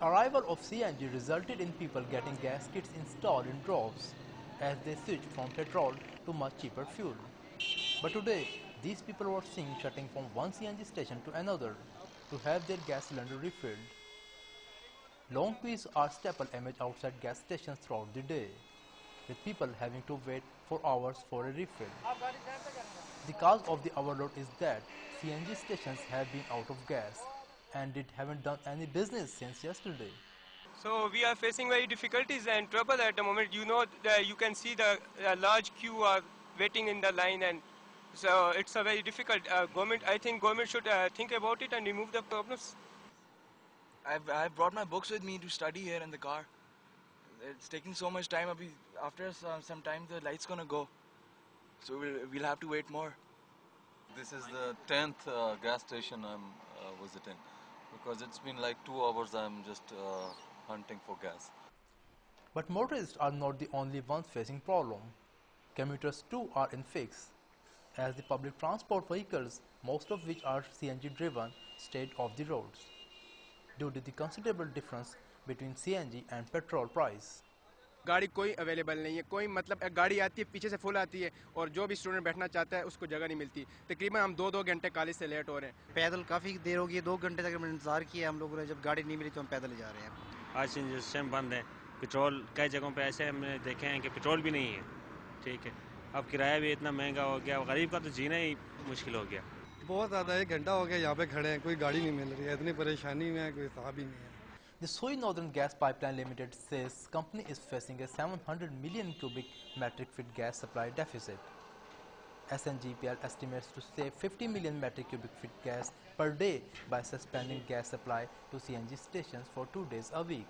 arrival of CNG resulted in people getting gas kits installed in droves as they switched from petrol to much cheaper fuel. But today, these people were seen shutting from one CNG station to another to have their gas cylinder refilled. Long queues are staple image outside gas stations throughout the day, with people having to wait for hours for a refill. The cause of the overload is that CNG stations have been out of gas and it haven't done any business since yesterday. So we are facing very difficulties and trouble at the moment. You know, you can see the large queue are waiting in the line, and so it's a very difficult. I think government should think about it and remove the problems. I've brought my books with me to study here in the car. It's taking so much time. After some time, the light's gonna go, so we'll have to wait more. This is the 10th gas station I'm visiting, because it's been like 2 hours I'm just hunting for gas. But motorists are not the only ones facing problem. Commuters too are in fix, as the public transport vehicles, most of which are CNG driven, stayed off the roads due to the considerable difference between CNG and petrol price. गाड़ी कोई available नहीं है, कोई मतलब गाड़ी आती है पीछे से फुल आती है और जो भी स्टूडेंट बैठना चाहता है उसको जगह नहीं मिलती। तकरीबन हम 2-2 घंटे कॉलेज से लेट हो रहे हैं। पैदल काफ़ी देर हो गई है, 2 घंटे तक इंतज़ार किया हम लोगों ने। जब गाड़ी नहीं मिली तो हम पैदल ही जा रहे हैं। आज सिस्टम बंद है, पेट्रोल कई जगहों पे ऐसे हमने देखे हैं कि पेट्रोल भी नहीं है। ठीक है, अब किराया भी इतना महंगा हो गया, गरीब का तो जीना ही मुश्किल हो गया। बहुत ज़्यादा 1 घंटा हो गया यहाँ पे खड़े हैं, कोई गाड़ी नहीं मिल रही है। इतनी परेशानी में कोई हिसाब ही नहीं है। The Sui Northern Gas Pipeline Limited says company is facing a 700 million cubic metric feet gas supply deficit. SNGPL estimates to save 50 million metric cubic feet gas per day by suspending gas supply to CNG stations for 2 days a week.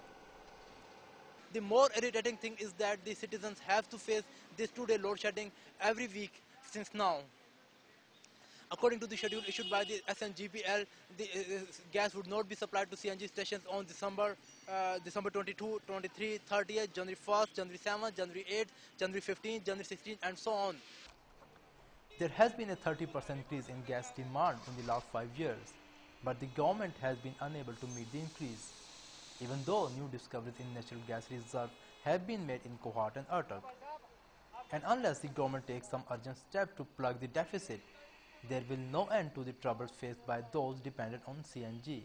The more irritating thing is that the citizens have to face this 2-day load shedding every week since now. According to the schedule issued by the SNGPL, the gas would not be supplied to CNG stations on December 22, 23, 30th, January 1st, January 7th, January 8th, January 15th, January 16th, and so on. There has been a 30% increase in gas demand in the last 5 years, but the government has been unable to meet the increase, even though new discoveries in natural gas reserve have been made in Kohat and Artak. And unless the government takes some urgent step to plug the deficit, there will no end to the troubles faced by those dependent on CNG.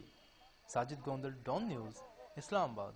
Sajid Gondal, DawnNews, Islamabad.